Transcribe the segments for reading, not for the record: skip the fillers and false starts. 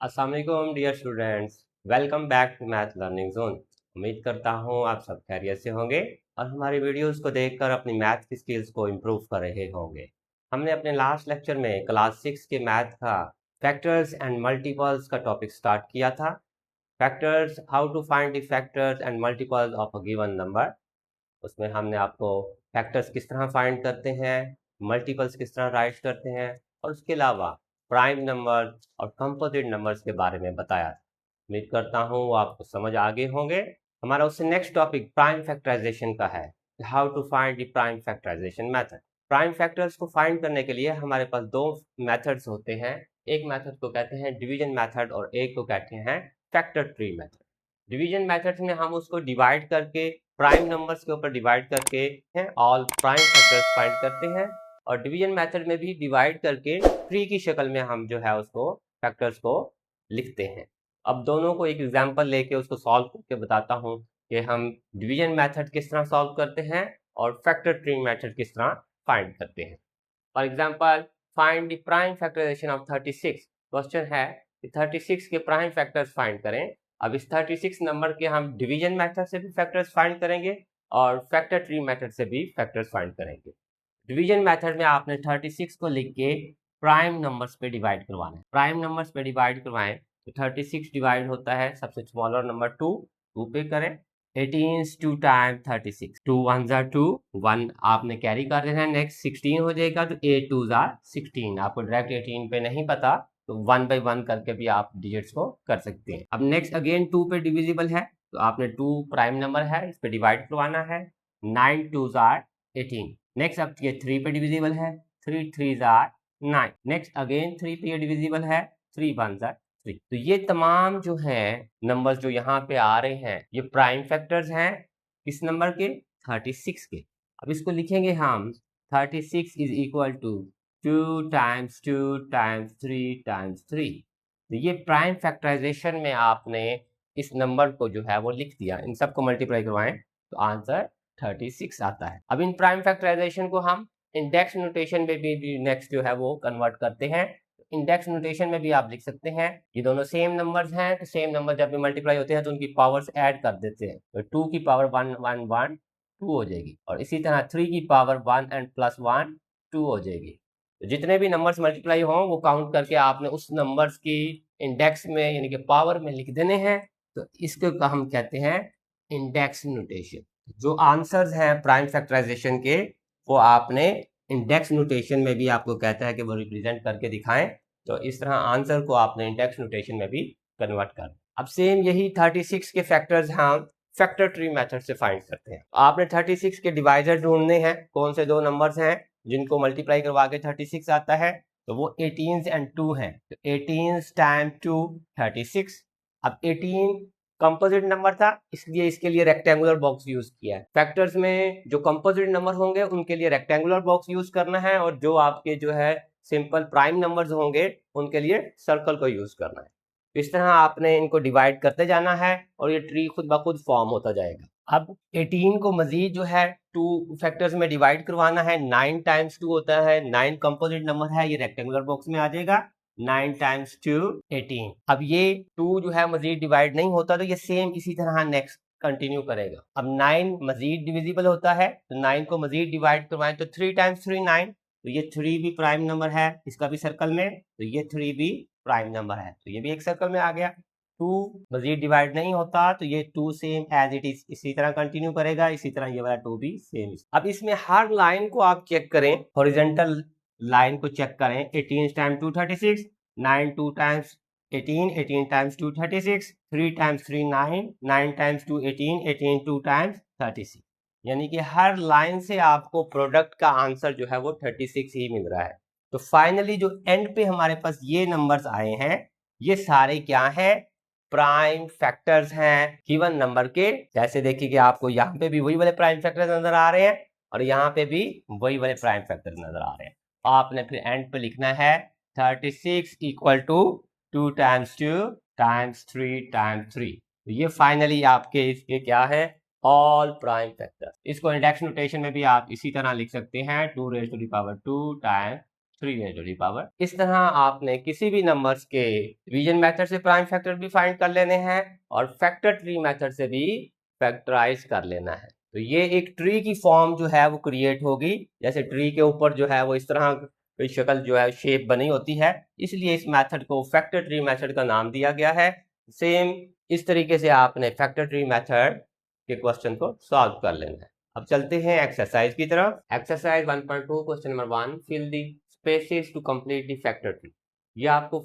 अस्सलाम वालेकुम dear students, welcome back to math learning zone. उम्मीद करता हूँ आप सब खैरियत से होंगे और हमारी वीडियोस को देखकर अपनी मैथ की स्किल्स को इम्प्रूव कर रहे होंगे। हमने अपने लास्ट लेक्चर में क्लास 6 के मैथ का फैक्टर्स एंड मल्टीपल्स का टॉपिक स्टार्ट किया था। Factors, how to find the factors and multiples of a given number. उसमें हमने आपको फैक्टर्स किस तरह फाइंड करते हैं, मल्टीपल्स किस तरह राइट करते हैं और उसके अलावा प्राइम नंबर और कंपोजिट नंबर्स के बारे में बताया। उम्मीद करता हूँ वो आपको समझ आ गए होंगे। हमारा उससे नेक्स्ट टॉपिक प्राइम फैक्टराइजेशन का है, how to find the prime factorisation method. Prime factors को फाइंड करने के लिए हमारे पास दो मेथड्स होते हैं। एक मेथड को कहते हैं डिवीजन मेथड और एक को कहते हैं factor tree method. Division method में हम उसको डिवाइड करके प्राइम नंबर्स के ऊपर डिवाइड करके हैं ऑल प्राइम फैक्टर्स फाइंड करते हैं, और डिवीजन मेथड में भी डिवाइड करके ट्री की शक्ल में हम जो है उसको फैक्टर्स को लिखते हैं। अब दोनों को एक एग्जांपल लेके उसको सॉल्व करके बताता हूँ कि हम डिवीजन मेथड किस तरह सॉल्व करते हैं और फैक्टर ट्री मेथड किस तरह फाइंड करते हैं। For example, find the prime factorisation of 36। Question है कि 36 के प्राइम फैक्टर्स फाइंड करें। अब इस 36 नंबर के हम डिवीजन मेथड से भी फैक्टर्स फाइंड करेंगे और फैक्टर ट्री मेथड से भी फैक्टर्स फाइंड करेंगे। डिवीजन मेथड में आपने 36 को लिख के प्राइम नंबर्स पे डिवाइड करवाना है। प्राइम नंबर्स पे डिवाइड करवाएं तो 36 डिवाइड होता है सबसे स्मॉलर नंबर 2 पे करें। 18 2 टाइम 36, 2 1 जार 2, 1 आपने कैरी कर देना है। नेक्स्ट 16 हो जाएगा तो 8 2 जार 16। आपको डायरेक्ट 18 पे नहीं पता तो 1 बाई 1 करके भी आप डिजिट्स को कर सकते हैं। अब नेक्स्ट अगेन 2 पे डिविजिबल है तो आपने 2 प्राइम नंबर है, इस पे डिवाइड करवाना है। 9 2 जार 18। नेक्स्ट अब ये 3 पे डिविजिबल है, 3 3 जार 9। नेक्स्ट अगेन 3 पे डिविजिबल है, 3 1 जार 3। तो ये तमाम जो है नंबर्स जो यहाँ पे आ रहे हैं ये प्राइम फैक्टर्स हैं किस नंबर के, 36 के। अब इसको लिखेंगे हम 36 is equal to 2 times 2 times 3 times 3। तो ये प्राइम फैक्टराइजेशन में आपने इस नंबर को जो है वो लिख दिया। इन सबको मल्टीप्लाई करवाएं तो आंसर 36 आता है। अब इन प्राइम फैक्टराइजेशन को हम इंडेक्स नोटेशन में भी नेक्स्ट जो है वो कन्वर्ट करते हैं। इंडेक्स नोटेशन में भी आप लिख सकते हैं, ये दोनों सेम नंबर्स हैं तो सेम नंबर जब भी मल्टीप्लाई होते हैं तो उनकी पावर्स ऐड कर देते हैं। तो 2 की पावर 1 1 1 2 हो जाएगी, और इसी तरह 3 की पावर 1 एंड प्लस 1 2 हो जाएगी। तो जितने भी नंबर्स मल्टीप्लाई हों वो काउंट करके आपने उस नंबर्स की इंडेक्स में यानी कि पावर में लिख देने हैं। तो इसको हम कहते हैं इंडेक्स नोटेशन। जो आंसर्स हैं प्राइम फैक्टराइजेशन के वो आपने इंडेक्स नोटेशन में भी आपको कहता है कि वो रिप्रेजेंट करके दिखाएं। तो इस तरह आंसर को आपने इंडेक्स नोटेशन में भी कन्वर्ट कर। अब सेम यही 36 के फैक्टर्स हम फैक्टर ट्री मेथड से फाइंड करते हैं। आपने 36 के डिवाइजर ढूंढने हैं, कौन से दो नंबर्स हैं जिनको मल्टीप्लाई करवा के 36 आता है, तो वो 18 एंड 2 हैं। तो 18 टाइम 2 36। अब 18 कंपोजिट नंबर था इसलिए इसके लिए रेक्टेंगुलर बॉक्स यूज किया है। फैक्टर्स में जो कंपोजिट नंबर होंगे उनके लिए रेक्टेंगुलर बॉक्स यूज करना है, और जो आपके जो है सिंपल प्राइम नंबर्स होंगे उनके लिए सर्कल को यूज करना है। इस तरह आपने इनको डिवाइड करते जाना है और ये ट्री खुद ब खुद फॉर्म होता जाएगा। अब 18 को मजीद जो है 2 फैक्टर्स में डिवाइड करवाना है। 9 टाइम्स 2 होता है, 9 कंपोजिट नंबर है, ये रेक्टेंगुलर बॉक्स में आ जाएगा। 9 टाइम्स 2 18। अब ये 2 जो है मजीद डिवाइड नहीं होता तो ये सेम इसी तरह नेक्स्ट कंटिन्यू करेगा। अब 9 मजीद डिविजिबल होता है तो 9 को मजीद डिवाइड करवाएं तो 3 टाइम्स 3 9। तो ये 3 भी प्राइम नंबर है, इसका भी सर्कल में, तो ये 3 भी प्राइम नंबर है तो ये भी एक सर्कल में आ गया। 2 मजीद डिवाइड नहीं होता तो ये 2 सेम एज इट इज इसी तरह कंटिन्यू करेगा, इसी तरह ये वाला 2 भी सेम। अब इसमें हर लाइन को आप चेक करें, हॉरिजॉन्टल लाइन को चेक करें। 18 time 2 36, 9 2 times 18, 18 times 2 36, 3 times 3 9, 9 times 2 18, 18 2 times 36। यानी कि हर लाइन से आपको प्रोडक्ट का आंसर जो है वो 36 ही मिल रहा है। तो फाइनली जो एंड पे हमारे पास ये नंबर्स आए हैं ये सारे क्या हैं, प्राइम फैक्टर्स हैं गिवन नंबर के। जैसे देखिए कि आपको यहाँ पे भी वही वाले प्राइम फैक्टर्स नजर आ रहे हैं और यहाँ पे भी वही वाले प्राइम फैक्टर्स नजर आ रहे हैं। आपने फिर एंड पे लिखना है 36 equal to 2 times 2 times 3 times 3। तो ये फाइनली आपके इसके क्या है, ऑल प्राइम फैक्टर्स। इसको इंडेक्स नोटेशन में भी आप इसी तरह लिख सकते हैं 2 raise to the power 2 times 3 raise to the power. इस तरह आपने किसी भी नंबर्स के डिवीजन मेथड से प्राइम फैक्टर भी फाइंड कर लेने हैं और फैक्टर ट्री मेथड से भी फैक्टराइज कर लेना है। तो ये एक ट्री की फॉर्म जो है वो क्रिएट होगी, जैसे ट्री के ऊपर जो है वो इस तरह कोई शक्ल जो है शेप बनी होती है, इसलिए इस मेथड को फैक्टर ट्री मेथड का नाम दिया गया है। सेम इस तरीके से आपने फैक्टर ट्री मेथड के क्वेश्चन को सॉल्व कर लेना है। अब चलते हैं एक्सरसाइज की तरफ। Exercise 1.2 question number 1, fill the spaces to complete the factor tree. ये आपको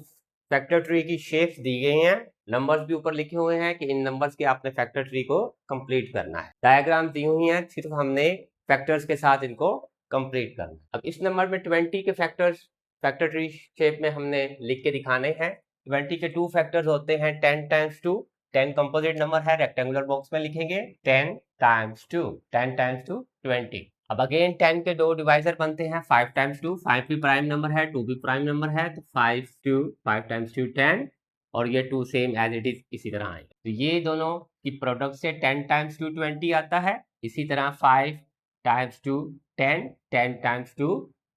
फैक्टर ट्री की शेप्स दी गई हैं, नंबर्स भी ऊपर लिखे हुए हैं कि इन नंबर्स के आपने फैक्टर ट्री को कंप्लीट करना है। डायग्राम दी हुई है, सिर्फ हमने फैक्टर्स के साथ इनको कंप्लीट करना है। अब इस नंबर में 20 के फैक्टर्स फैक्टर ट्री शेप में हमने लिख के दिखाने हैं। 20 के 2 फैक्टर्स होते हैं 10 टाइम्स 2। 10 कंपोजिट नंबर है, रेक्टेंगुलर बॉक्स में लिखेंगे 10 टाइम्स 2, 10 टाइम्स 2 20। अब अगेन 10 के 2 डिवाइजर बनते हैं 5 टाइम्स 2। 5 भी प्राइम नंबर है, 2 भी प्राइम नंबर है, तो 5 टाइम्स 2 10 और ये 2 सेम एज इट इज इसी तरह आएगा। तो ये दोनों की प्रोडक्ट से 10 टाइम्स 2 20 आता है। इसी तरह 5 टाइम्स 2 10, 10 टाइम्स 2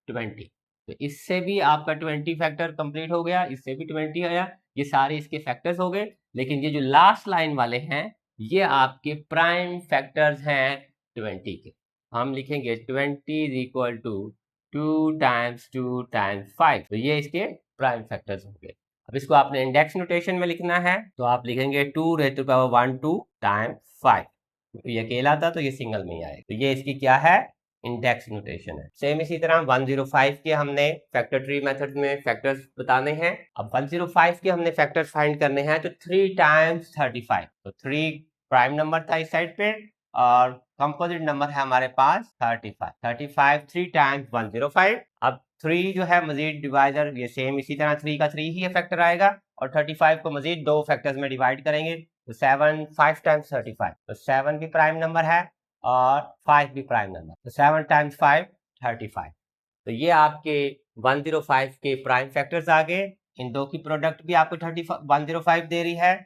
20। तो इससे भी आपका 20 फैक्टर कंप्लीट हो गया, इससे भी 20 आया। ये सारे इसके फैक्टर्स हो गए, लेकिन ये जो लास्ट लाइन वाले हैं ये आपके प्राइम फैक्टर्स हैं 20 के। हम लिखेंगे 20 is equal to 2 times 2 times 5। तो ये इसके प्राइम फैक्टर्स होंगे। अब इसको आपने इंडेक्स नोटेशन में लिखना है, तो आप लिखेंगे 2 रेज़ टू पावर 1 2 टाइम्स 5। तो ये अकेला था तो ये सिंगल में ही आएगा। तो ये इसकी क्या है, इंडेक्स नोटेशन है। सेम इसी तरह 105 के हमने फैक्टर ट्री मेथड में फैक्टर्स बताने हैं। अब 105 के हमने फैक्टर्स फाइंड करने हैं, तो 3 टाइम्स 35। तो 3 प्राइम नंबर था इस साइड पे और कंपोजिट नंबर है हमारे पास 35। 35 3 टाइम्स 105। अब 3 जो है मजीद डिवाइजर ये सेम इसी तरह 3 का 3 ही फैक्टर आएगा और 35 को मजीद 2 फैक्टर्स में डिवाइड करेंगे, तो 7 5 टाइम्स 35। तो 7 भी प्राइम नंबर है और 5 भी प्राइम नंबर, तो 7 टाइम्स 5 35। तो ये आपके 105 के प्राइम फैक्टर्स आ गए। इन दो की प्रोडक्ट भी आपको 105 दे रही है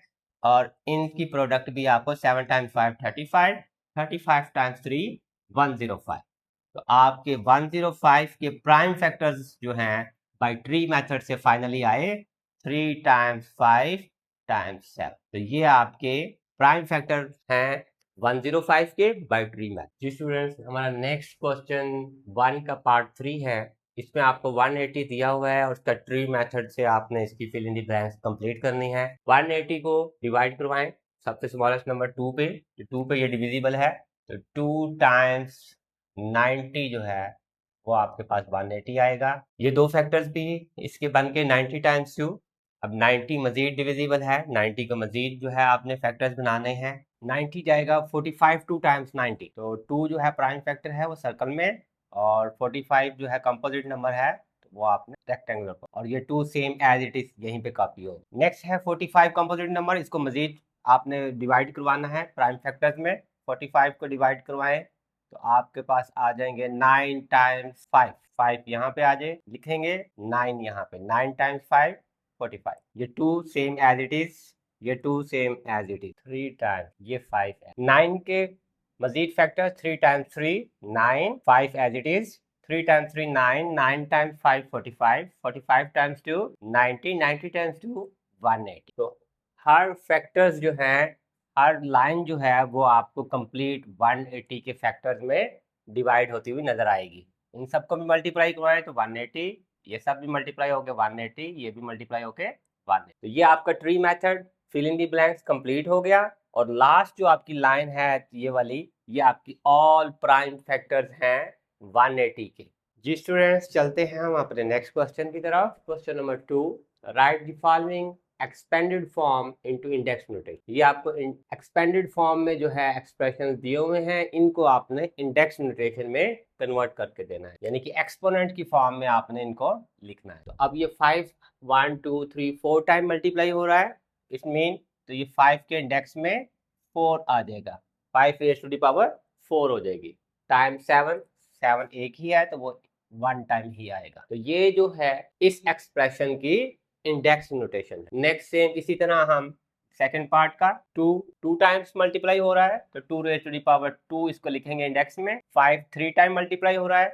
और इनकी प्रोडक्ट भी आपको 7 टाइम्स 5 35, 35 टाइम्स 3 105। तो आपके 105 के प्राइम फैक्टर्स जो हैं बाय ट्री मेथड से फाइनली आए 3 टाइम्स 5 टाइम्स 7। तो ये आपके प्राइम फैक्टर हैं 105 के बाय ट्री मेथड। जी स्टूडेंट्स, हमारा नेक्स्ट क्वेश्चन 1 का पार्ट 3 है। इसमें आपको 180 दिया हुआ है और उसका ट्री मेथड से आपने इसकी fill in the blanks complete करनी है। 180 को डिवाइड करवाएं सबसे स्मॉलेस्ट नंबर 2 पे, तो 2 पे ये डिविजिबल है, तो 2 टाइम्स 90 जो है वो आपके पास 180 आएगा। ये दो फैक्टर्स भी इसके बन के 90 टाइम्स 2। अब 90 मजीद डिविजिबल है, 90 को मजीद जो है आपने फैक्टर्स बनाने हैं। 90 जाएगा 45 2 टाइम्स 90, तो 2 जो है प्राइम फैक्टर है वो सर्कल में और 45 जो है कंपोजिट नंबर है तो वो आपने रेक्टेंगुलर पर, और ये 2 सेम एज इट इज यहीं पे कॉपी हो। नेक्स्ट है 45 कंपोजिट नंबर, इसको मजीद आपने डिवाइड करवाना है प्राइम फैक्टर्स में। 45 को डिवाइड करवाएं तो आपके पास आ जाएंगे 9 टाइम्स 5। 5 यहाँ पे आ जाए, लिखेंगे 9 यहाँ पे, 9 टाइम्स 5 45। ये 2 सेम एज इट इज, ये 2 same as it is, 3 times ये 5 है। 9 के मजीद factor 3 times 3 9, 5 as it is, 3 times 3 9, 9 times 5 45, 45 times 2 90, 90 times 2 180। तो हर फैक्टर्स जो है, हर लाइन जो है वो आपको कंप्लीट 180 के फैक्टर्स में डिवाइड होती हुई नजर आएगी। इन सबको भी मल्टीप्लाई करवाएं तो 180, ये सब भी मल्टीप्लाई हो गए 180, ये भी मल्टीप्लाई होके 180। तो ये आपका tree method fill in the blanks complete हो गया। और लास्ट जो आपकी लाइन है ये वाली, ये आपकी ऑल प्राइम फैक्टर्स हैं 180 के। जी स्टूडेंट्स, चलते हैं हम अपने नेक्स्ट क्वेश्चन की तरफ। Question number 2, right the following expanded form into index notation. ये आपको एक्सपेंडेड फॉर्म में जो है एक्सप्रेशन दिए हुए हैं, इनको आपने इंडेक्स नोटेशन में कन्वर्ट करके देना है, यानी कि एक्सपोनेंट की फॉर्म में आपने इनको लिखना है। तो अब ये 5 1 2 3 4 टाइम मल्टीप्लाई हो रहा है, इट मीन तो ये 5 के इंडेक्स में 4 आ जाएगा, 5 रेज़ टू द पावर 4 हो जाएगी। टाइम 7, 7 एक ही है तो वो 1 टाइम ही आएगा। तो ये जो है इस एक्सप्रेशन की इंडेक्स नोटेशन है। नेक्स्ट सेम इसी तरह हम सेकंड पार्ट का 2 टाइम्स मल्टीप्लाई हो रहा है तो 2 रेज़ टू द पावर 2 इसको लिखेंगे इंडेक्स में। 5 3 टाइम मल्टीप्लाई हो रहा है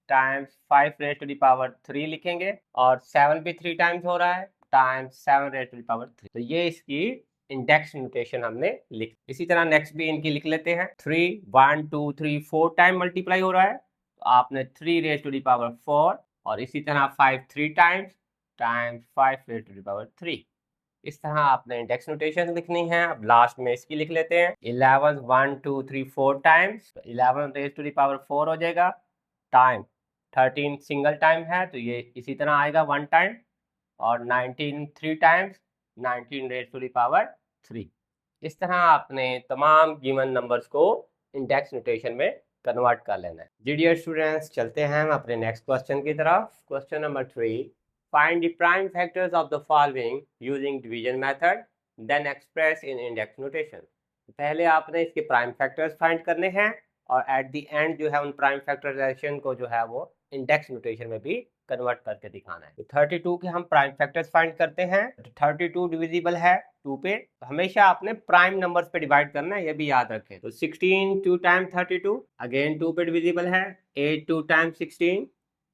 times 5 raise to the power 3 लिखेंगे, और 7 भी 3 टाइम्स हो रहा है, times 7 raise to the power 3। तो ये इसकी इंडेक्स नोटेशन हमने लिख। इसी तरह नेक्स्ट भी इनकी लिख लेते हैं। 3 1 2 3 4 टाइम मल्टीप्लाई हो रहा है, तो आपने 3 रेज टू द पावर 4, और इसी तरह 5 3 times, times 5 raise to the power 3। इस तरह आपने इंडेक्स नोटेशन लिखनी है। अब लास्ट में इसकी लिख लेते हैं। 11 1 2 3 4 times, 11 raise to the power 4 हो जाएगा, टाइम 13 सिंगल टाइम है तो ये इसी तरह आएगा 1 टाइम, और 19 3 times, 19 raise to the power 3। इस तरह आपने तमाम गिवन नंबर्स को इंडेक्स नोटेशन में कन्वर्ट कर लेना है। जी डियर स्टूडेंट्स, चलते हैं हम अपने नेक्स्ट क्वेश्चन की तरफ। Question number 3, find the prime factors of the following using division method then express in index notation. पहले आपने इसके प्राइम फैक्टर्स फाइंड करने हैं, और एट द एंड जो है उन प्राइम फैक्टराइजेशन को जो है वो इंडेक्स नोटेशन में भी कन्वर्ट करके दिखाना है। तो 32 के हम प्राइम फैक्टर्स फाइंड करते हैं। तो 32 डिविजिबल है 2 पे, तो हमेशा आपने प्राइम नंबर्स पे डिवाइड करना है, ये भी याद रखें। तो 16 2 टाइम 32, अगेन 2 पे डिविजिबल है। 8 2 टाइम 16,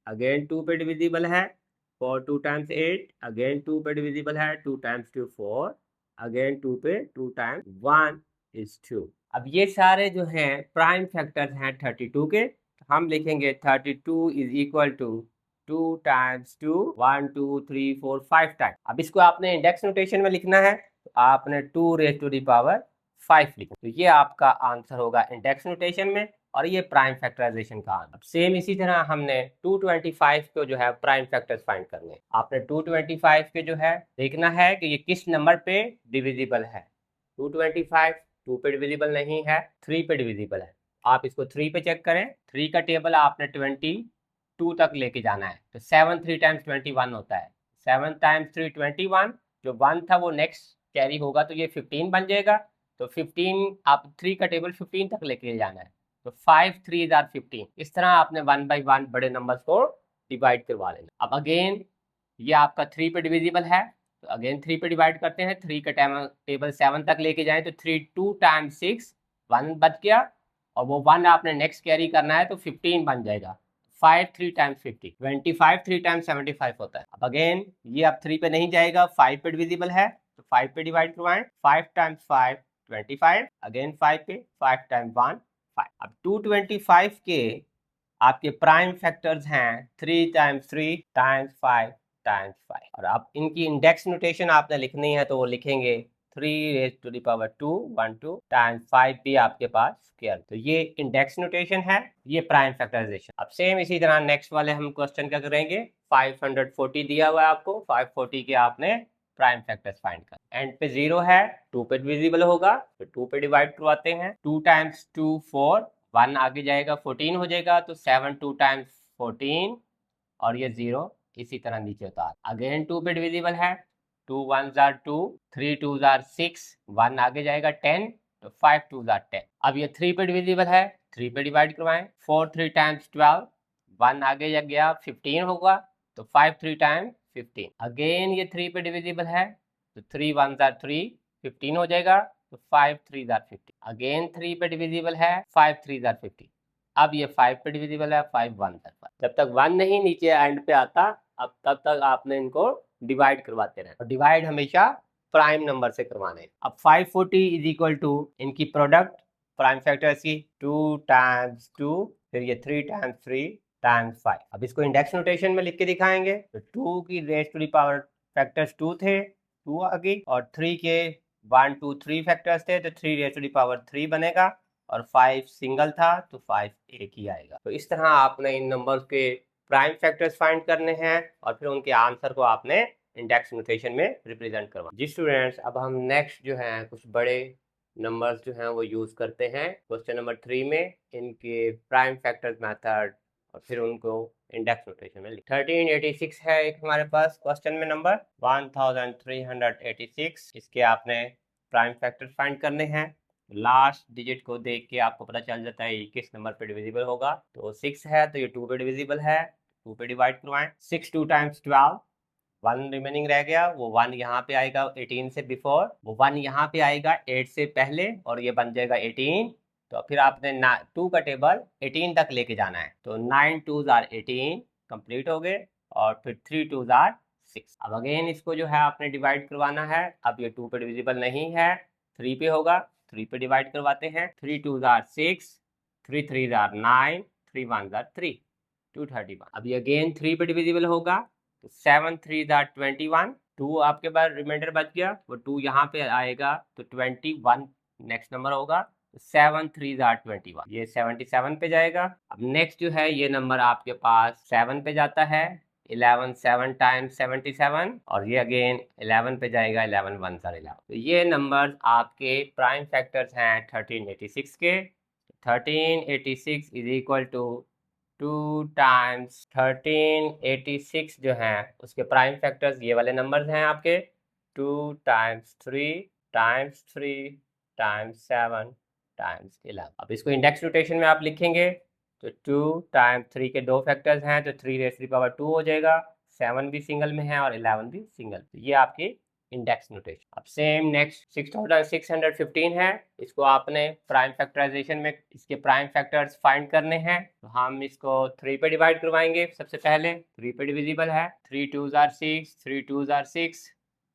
अगेन 2 पे डिविजिबल है। 4 2 टाइम्स 8, अगेन 2 पे डिविजिबल है। 2 टाइम्स 2 4, अगेन 2 पे, 2 टाइम्स 1 इज 2। अब ये सारे जो हैं प्राइम फैक्टर्स हैं 32 के, तो हम लिखेंगे 32 is equal to 2 times 2, 1 2 3 4 5 time. अब इसको आपने इंडेक्स नोटेशन में लिखना है, तो आपने 2 रेज टू द पावर 5 लिखना। तो ये आपका आंसर होगा इंडेक्स नोटेशन में, और ये प्राइम फैक्टराइजेशन का आंसर। सेम इसी तरह हमने 225 को जो है प्राइम फैक्टर्स फाइंड करने। आपने 225 के जो है देखना है कि ये किस नंबर पे डिविजिबल है। 225 2 पे डिविजिबल नहीं है, 3 पे डिविजिबल है। आप इसको 3 पे चेक करें। 3 का टेबल आपने 22 तक लेके जाना है, तो 7 3 टाइम्स 21 होता है। 7 टाइम्स 3 21, जो 1 था वो नेक्स्ट कैरी होगा, तो ये 15 बन जाएगा। तो 15 आप 3 का टेबल 15 तक लेके जाना है, तो 5 3 आर 15। इस तरह आपने 1 बाई 1 बड़े नंबर्स को डिवाइड करवा लेना। अब अगेन ये आपका 3 पे डिविजिबल है, तो अगेन 3 पे डिवाइड करते हैं। 3 का टेबल 7 तक लेके जाएं, तो 3 2 टाइम्स 6, 1 बच गया, और वो 1 आपने नेक्स्ट कैरी करना है, तो 15 बन जाएगा। 5 3 टाइम्स 50, 25 3 टाइम्स 75 होता है। अब अगेन ये अब 3 पे नहीं जाएगा, 5 पे डिविजिबल है, तो 5 पे डिवाइड करवाएं। 5 टाइम्स 5 25, अगेन 5 पे, 5 टाइम्स 1 5। अब 225 के आपके प्राइम फैक्टर्स हैं 3 टाइम्स 3 टाइम्स 5 टाइम्स 5, और आप इनकी इंडेक्स नोटेशन आपने लिखनी है, तो वो लिखेंगे 3 raise to the power 2 1 2 times 5 भी आपके पास स्क्वायर। तो ये इंडेक्स नोटेशन है, ये प्राइम फैक्टराइजेशन। अब सेम इसी तरह नेक्स्ट वाले हम क्वेश्चन क्या करेंगे। 540 दिया हुआ है आपको, 540 के आपने प्राइम फैक्टर्स फाइंड कर। एंड पे 0 है, 2 पे डिविजिबल होगा, तो 2 पे डिवाइड करवाते हैं। 2 टाइम्स 2 4, 1 आगे जाएगा 14 हो जाएगा, तो 7 2 टाइम्स 14, और ये 0 इसी तरह नीचे उतार। अगेन 2 पे डिविजिबल है, 2 1 जार 2, 3 2 जार 6, 1 आगे जाएगा 10, तो 5 2 जार 10। अब ये 3 पे डिविजिबल है, 3 पे डिवाइड करवाएं। 4 3 टाइम्स 12, 1 आगे जा गया 15 होगा, तो 5 3 टाइम्स 15। अगेन ये 3 पे डिविजिबल है, तो 3 1 जार 3, 15 हो जाएगा, तो 5 3 जार 50। अगेन 3 पे डिविजिबल है, 5 3 जार 50। अब ये 5 पे डिविजिबल है, 5 1 जार 5। जब तक 1 नहीं नीचे एंड पे आता, अब तब तक आपने इनको डिवाइड करवाते रहना, और डिवाइड हमेशा प्राइम नंबर से करवाने। अब 540 इज इक्वल टू इनकी प्रोडक्ट प्राइम फैक्टर्स की 2 टाइम्स 2, फिर ये 3 टाइम्स 3 टाइम्स 5। अब इसको इंडेक्स नोटेशन में लिख के दिखाएंगे। तो 2 की raise to the power factors 2 थे, 2 आ गई, और 3 के 1 2 3 फैक्टर्स थे, तो 3 रेज टू द पावर 3 बनेगा, और 5 सिंगल था, तो 5 एक ही आएगा। तो इस तरह आपने इन नंबर्स के प्राइम फैक्टर्स फाइंड करने हैं, और फिर उनके आंसर को आपने इंडेक्स नोटेशन में रिप्रेजेंट करवा। जी स्टूडेंट्स, अब हम नेक्स्ट जो है कुछ बड़े नंबर्स जो हैं वो यूज करते हैं क्वेश्चन नंबर 3 में, इनके प्राइम फैक्टर्स मेथड, और फिर उनको इंडेक्स नोटेशन में। 1386 है एक हमारे पास क्वेश्चन में नंबर 1386। इसके आपने प्राइम फैक्टर फाइंड करने हैं। लास्ट डिजिट को देख के आपको पता चल जाता है ये किस नंबर पे डिविजिबल होगा। तो 6 है, तो ये 2 पे डिविजिबल है, 2 पे डिवाइड करवाएं। 6 2 टाइम्स 12, 1 रिमेनिंग रह गया, वो 1 यहाँ पे आएगा 18 से बिफोर, वो 1 यहाँ पे आएगा 8 से पहले, और ये बन जाएगा 18 तो फिर आपने 2 का टेबल 18 तक लेके जाना है। तो 9 2s आर 18 कंप्लीट हो गए, और फिर 3 2s आर 6। अब अगेन इसको जो है आपने डिवाइड करवाना है। अब ये 2 पे डिविजिबल नहीं है, 3 पे होगा, 3 पे डिवाइड करवाते हैं। 3 2s are 6, 3 3s are 9, 3 1s are 3, 231। अब ये अगेन 3 पे डिविजिबल होगा, तो 7 3s आर 21, 2 आपके पास रिमाइंडर बच गया, वो 2 यहाँ पे आएगा तो 21 नेक्स्ट नंबर होगा। 7 3s आर 21, ये 77 पे जाएगा। अब नेक्स्ट जो है ये नंबर आपके पास 7 पे जाता है, 11 7 टाइम्स 77, और ये अगेन 11 पे जाएगा, 11 1s आर 11। तो ये नंबर आपके प्राइम फैक्टर्स हैं 1386 के। 1386 इज इक्वल टू 2 टाइम्स 1386 जो है उसके प्राइम फैक्टर्स ये वाले नंबर्स हैं आपके, 2 टाइम्स 3 टाइम्स 3 टाइम्स 7 टाइम्स 11। अब इसको इंडेक्स नोटेशन में आप लिखेंगे तो 2 टाइम्स 3 के 2 फैक्टर्स हैं, तो 3 रेज़ टू द पावर 2 हो जाएगा। 7 भी सिंगल में है और 11 भी सिंगल। तो ये आपकी इंडेक्स नोटेशन। अब सेम नेक्स्ट 6615 है, इसको आपने प्राइम फैक्टराइजेशन में इसके प्राइम फैक्टर्स फाइंड करने हैं। तो हम इसको 3 पे डिवाइड करवाएंगे। सबसे पहले 3 पे डिविजिबल है, 3 2s आर 6, 3 2s आर 6,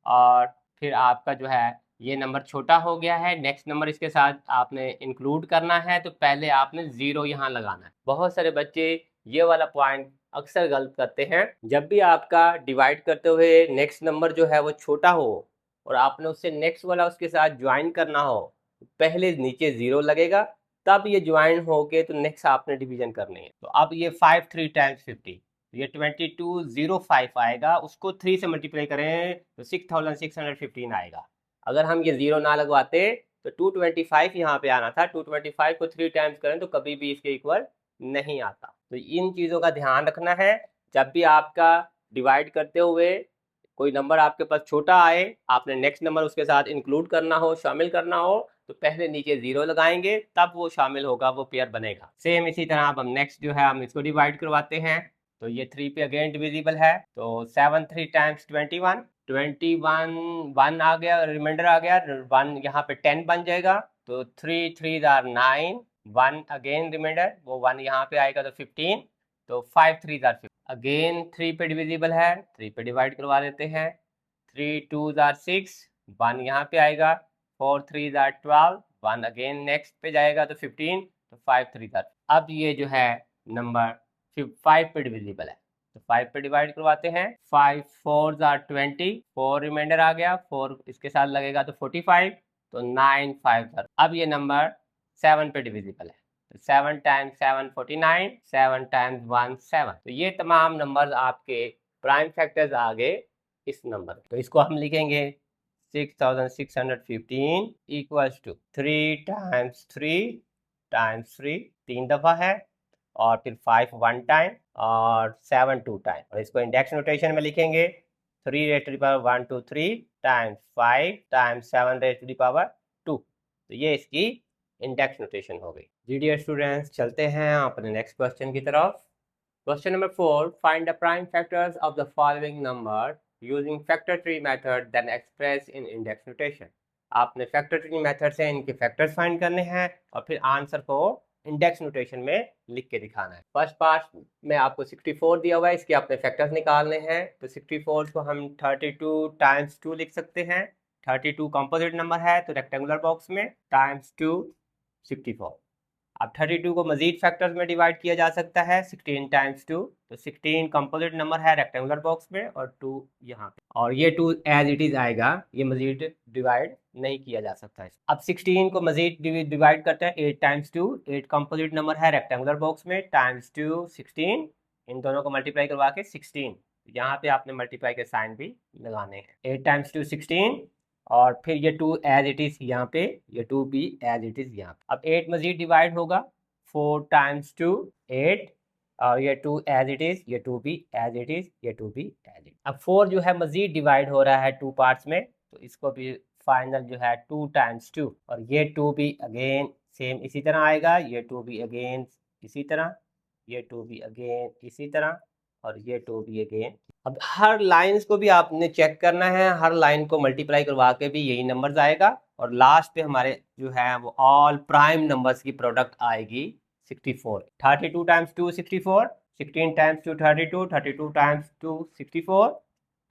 और फिर आपका जो है ये नंबर छोटा हो गया है। नेक्स्ट नंबर इसके साथ आपने इंक्लूड करना है, तो पहले आपने 0 यहाँ लगाना है। बहुत सारे बच्चे ये वाला पॉइंट अक्सर गलत करते हैं। जब भी आपका डिवाइड करते हुए नेक्स्ट नंबर जो है वो छोटा हो और आपने उससे नेक्स्ट वाला उसके साथ ज्वाइन करना हो, पहले नीचे 0 लगेगा, तब ये ज्वाइन हो के तो नेक्स्ट आपने डिवीजन करनी है। तो अब ये 5 3 टाइम्स 50, ये 2205 आएगा। उसको 3 से मल्टीप्लाई करें तो 6615 आएगा। अगर हम ये 0 ना लगवाते तो 225 यहाँ पे आना था। 225 को 3 टाइम्स करें तो कभी भी इसके इक्वल नहीं आता। तो इन चीज़ों का ध्यान रखना है। जब भी आपका डिवाइड करते हुए कोई नंबर आपके पास छोटा आए, आपने नेक्स्ट नंबर उसके साथ इंक्लूड करना हो, शामिल करना हो, तो पहले नीचे 0 लगाएंगे, तब वो शामिल होगा, वो पेयर बनेगा। सेम इसी तरह अब हम नेक्स्ट जो है हम इसको डिवाइड करवाते हैं। तो ये 3 पे अगेन डिविजिबल है, तो 7 3 टाइम्स 21, 21 1 आ गया, रिमाइंडर आ गया, 1 यहाँ पे 10 बन जाएगा। तो 3 3s आर 9, 1 अगेन रिमाइंडर, वो 1 यहाँ पे आएगा तो 15, तो 5 3s आर 15। अगेन 3 पे डिविजिबल है, 3 पे डिवाइड करवा देते हैं। 3 2s आर 6, 1 यहाँ पे आएगा। 4 3s आर 12, 1 अगेन नेक्स्ट पे जाएगा तो 15, तो 5 3s आर। अब ये जो है नंबर 5 पे डिविजिबल है, तो 5 पे डिवाइड करवाते हैं। 5 4s आर 20, 4 रिमाइंडर आ गया, 4 इसके साथ लगेगा तो 45, तो 9 5 आर। अब ये नंबर 7 पे डिविजिबल है, तो 7 टाइम्स 7 49, 7 टाइम्स 1 7। तो ये तमाम नंबर आपके प्राइम फैक्टर्स आ गए इस नंबर। तो इसको हम लिखेंगे 6615 इक्वल्स टू 3 टाइम्स 3 टाइम्स 3, 3 दफ़ा है, और फिर 5 1 टाइम, और 7 2 टाइम। और इसको इंडेक्स नोटेशन में लिखेंगे 3 raise to the power 1 2 3 times 5 times 7 raise to the power 2। तो ये इसकी इंडेक्स नोटेशन हो गई। जी डियर स्टूडेंट्स, चलते हैं अपने नेक्स्ट क्वेश्चन की तरफ। Question number 4, find the prime factors of the following number using factor tree method then express in index notation. आपने फैक्टर ट्री मेथड से इनके फैक्टर्स फाइंड करने हैं और फिर आंसर को इंडेक्स नोटेशन में लिख के दिखाना है। फर्स्ट पार्ट में आपको 64 दिया हुआ है, इसके आपने फैक्टर्स निकालने हैं। तो 64 को हम 32 टाइम्स 2 लिख सकते हैं। 32 कंपोजिट नंबर है, तो रेक्टेंगुलर बॉक्स में टाइम्स 2 64। अब 32 को मजीद फैक्टर्स में डिवाइड किया जा सकता है, 16 टाइम्स 2, तो 16 कंपोजिट नंबर है रेक्टेंगुलर बॉक्स में, और 2 यहाँ पे, और ये 2 एज इट इज आएगा, ये मजीद डिवाइड नहीं किया जा सकता है। अब 16 को मजीद डिवाइड करते हैं 8 टाइम्स 2, 8 कंपोजिट नंबर है रेक्टेंगुलर बॉक्स में, टाइम्स 2 16, इन दोनों को मल्टीप्लाई करवा के 16, यहाँ पे आपने मल्टीप्लाई के साइन भी लगाने हैं। 8 टाइम्स 2 16, और फिर ये 2 एज इट इज यहाँ पे, ये 2 भी एज इट इज यहाँ पे। अब 8 मजीद डिवाइड होगा, 4 टाइम्स 2 8, और ये 2 एज इट इज, ये 2 भी एज इट इज, ये 2 भी एज इट। अब 4 जो है मजीद डिवाइड हो रहा है 2 पार्ट्स में, तो इसको भी फाइनल जो है 2 टाइम्स 2, और ये 2 भी अगेन सेम इसी तरह आएगा, ये 2 भी अगेन इसी तरह, ये 2 भी अगेन इसी तरह, और ये 2 भी अगेन। अब हर लाइंस को भी आपने चेक करना है, हर लाइन को मल्टीप्लाई करवा के भी यही नंबर्स आएगा। और लास्ट पे हमारे जो है वो ऑल प्राइम नंबर्स की प्रोडक्ट आएगी 64। 32 times 2 64, 16 times 2 32, 32 times 2 64,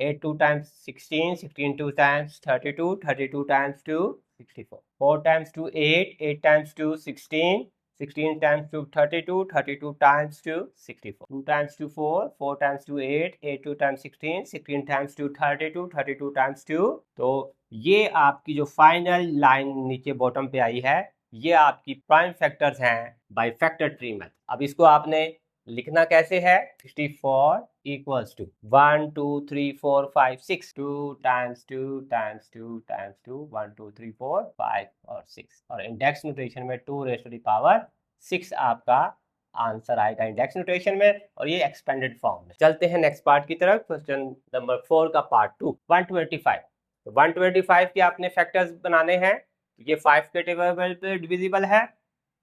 8 2 times 16, 16 2 times 32, 32 times 2 64, 4 times 2 8, 8 times 2 16, 16 times 2 32, 32 times 2 64, 2 times 2 4, 4 times 2 8, 8 2 times 16, 16 times 2 32, 32 times 2। तो ये आपकी जो फाइनल लाइन नीचे बॉटम पे आई है ये आपकी प्राइम फैक्टर्स हैं बाय फैक्टर ट्री मेथड। अब इसको आपने लिखना कैसे है, 64 equals to 1 2 3 4 5 6, 2 times 2 times 2 times 2, 1 2 3 4 5 और 6, और इंडेक्स नोटेशन में 2 रेज़ टू द पावर 6 आपका आंसर आएगा इंडेक्स नोटेशन में, और ये एक्सपेंडेड फॉर्म में। चलते हैं नेक्स्ट पार्ट की तरफ, क्वेश्चन नंबर 4 का पार्ट 2, 125। तो 125 के आपने फैक्टर्स बनाने हैं, ये 5 के टेबल पे डिविजिबल है,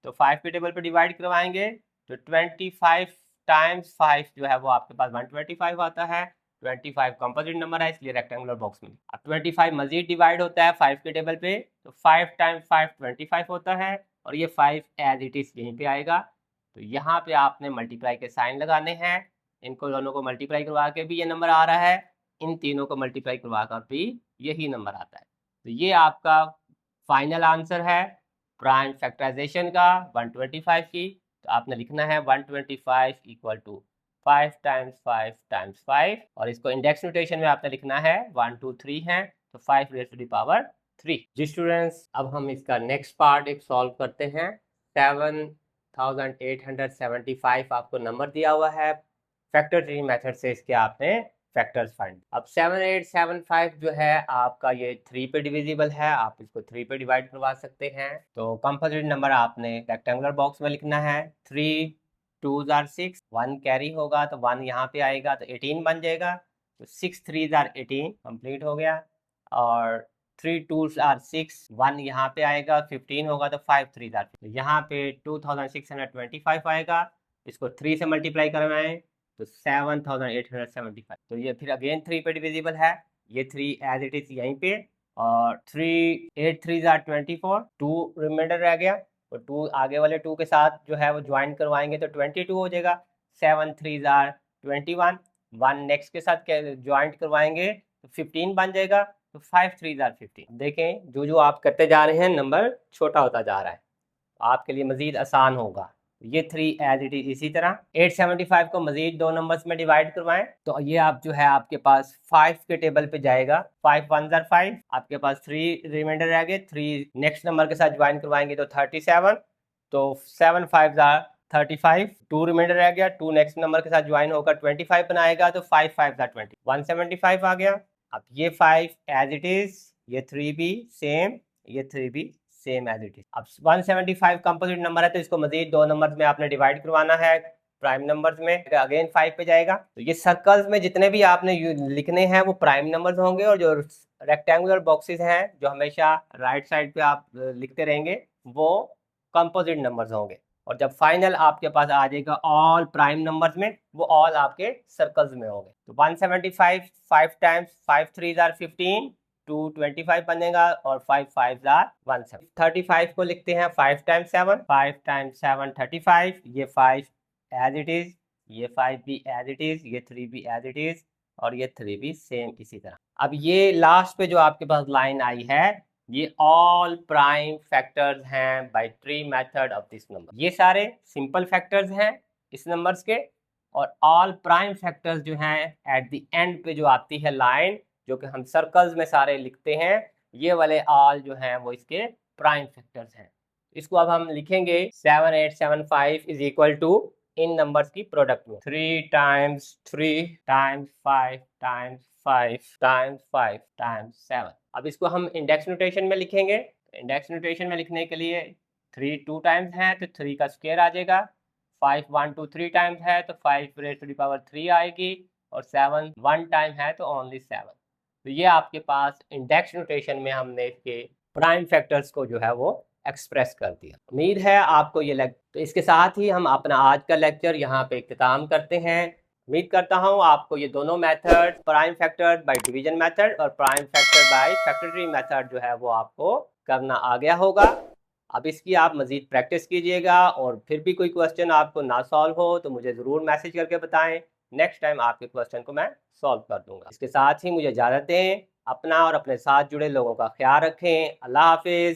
तो 5 के टेबल पे डिवाइड करवाएंगे तो 25 टाइम्स 5 जो है वो आपके पास 125 आता है। 25 कंपोजिट नंबर है इसलिए रेक्टेंगुलर बॉक्स में। अब 25 मजीद डिवाइड होता है 5 के टेबल पे, तो 5 टाइम्स 5 25 होता है, और ये 5 एज इट इज यहीं पे आएगा। तो यहाँ पे आपने मल्टीप्लाई के साइन लगाने हैं, इनको दोनों को मल्टीप्लाई करवा के भी ये नंबर आ रहा है, इन तीनों को मल्टीप्लाई करवा कर भी यही नंबर आता है। तो ये आपका फाइनल आंसर है प्राइम फैक्टराइजेशन का 125 की। तो आपने लिखना है 125 इक्वल टू 5 टाइम्स 5 टाइम्स 5, और इसको इंडेक्स नोटेशन में आपने लिखना है 1 2 3 है, तो 5 रेज़ टू द पावर 3। जी स्टूडेंट्स, अब हम इसका नेक्स्ट पार्ट एक सॉल्व करते हैं। 7875 आपको नंबर दिया हुआ है, फैक्टर ट्री मेथड से इसके आपने फैक्टर्स फाइंड। अब 7875 जो है आपका ये 3 पे डिविजिबल है, आप इसको 3 पे डिवाइड करवा सकते हैं। तो कंपोजिट नंबर आपने रेक्टेंगुलर बॉक्स में लिखना है, 3 2s are 6, 1 कैरी होगा तो 1 यहाँ पे आएगा तो 18 बन जाएगा, तो 6 3s are 18 कंप्लीट हो गया, और 3 2s are 6, 1 यहाँ पे आएगा, 15 होगा तो 5 3s are 15, यहाँ पे 2625 आएगा, इसको 3 से मल्टीप्लाई करवाएं तो 7875। तो ये फिर अगेन 3 पे डिविजिबल है, ये 3 एज इट इज यहीं पे, और 3 8 3s are 24, 2 रिमाइंडर रह गया, तो 2 आगे वाले 2 के साथ जो है वो ज्वाइन करवाएंगे तो 22 हो जाएगा, 7 3s are 21, 1 नेक्स्ट के साथ ज्वाइंट करवाएंगे तो 15 बन जाएगा, तो 5 3s are 15। देखें जो जो आप करते जा रहे हैं नंबर छोटा होता जा रहा है, आपके लिए मजीद आसान होगा। ये 3 एज इट इज इसी तरह। 875 को मजीद 2 नंबर्स में डिवाइड करवाएं तो ये आप जो है आपके पास 5 के टेबल पे जाएगा, 5 1s are 5, आपके पास 3 रिमाइंडर रह गए, 3 नेक्स्ट नंबर के साथ ज्वाइन करवाएंगे तो 37, तो 7 5s are 35, 2 रिमाइंडर रह गया, 2 नेक्स्ट नंबर के साथ ज्वाइन होकर 25 बनाएगा तो 5 5s are 20, 175 आ गया। अब ये 5 एज इट इज, ये 3 भी सेम, ये 3 भी सेम एज इट इज। अब 175 कंपोजिट नंबर है तो इसको मजीद 2 नंबर्स में आपने डिवाइड करवाना है प्राइम नंबर्स में, अगेन 5 पे जाएगा, तो ये सर्कल्स में जितने भी आपने लिखने हैं वो प्राइम नंबर्स होंगे, और जो रेक्टेंगुलर बॉक्सेस हैं जो हमेशा राइट साइड पे आप लिखते रहेंगे वो कंपोजिट नंबर्स होंगे, और जब फाइनल आपके पास आ जाएगा ऑल प्राइम नंबर्स में वो ऑल आपके सर्कल्स में होंगे। तो 175 5 टाइम्स 5 3s are 15, 2 25 बनेगा, और 5 5s are 170। 35 को लिखते हैं 5 टाइम्स 7, 5 टाइम्स 7 35, ये 5 एज इट इज, ये 5 भी एज इट इज, ये 3 भी एज इट इज, और ये 3 भी सेम इसी तरह। अब ये लास्ट पे जो आपके पास लाइन आई है ये ऑल प्राइम फैक्टर्स हैं by tree method of this number. ये सारे सिंपल फैक्टर्स हैं इस नंबर्स के, और ऑल प्राइम फैक्टर्स जो हैं एट द एंड पे जो आती है लाइन जो कि हम सर्कल्स में सारे लिखते हैं, ये वाले ऑल जो हैं वो इसके प्राइम फैक्टर्स हैं। इसको अब हम लिखेंगे 7875 इज इक्वल टू इन नंबर्स की प्रोडक्ट में 3 times 3 times 5 times 5 times 5 times 7। अब इसको हम इंडेक्स नोटेशन में लिखेंगे। इंडेक्स नोटेशन में लिखने के लिए 3 2 टाइम्स है तो 3 का स्क्वायर आ जाएगा, 5 1 2 3 टाइम्स है तो 5 रेज़ टू द पावर 3 आएगी, और 7 1 टाइम है तो ओनली 7। तो ये आपके पास इंडेक्स नोटेशन में हमने इसके प्राइम फैक्टर्स को जो है वो एक्सप्रेस कर दिया। उम्मीद है आपको ये तो इसके साथ ही हम अपना आज का लेक्चर यहाँ पे इख्तिताम करते हैं। उम्मीद करता हूँ आपको ये दोनों method, prime factor by division method और prime factor by factor tree method जो है वो आपको करना आ गया होगा। अब इसकी आप मज़ीद प्रैक्टिस कीजिएगा और फिर भी कोई क्वेश्चन आपको ना सॉल्व हो तो मुझे ज़रूर मैसेज करके बताएं। नेक्स्ट टाइम आपके क्वेश्चन को मैं सॉल्व कर दूंगा। इसके साथ ही मुझे इजाज़त दें। अपना और अपने साथ जुड़े लोगों का ख्याल रखें। अल्लाह हाफिज़।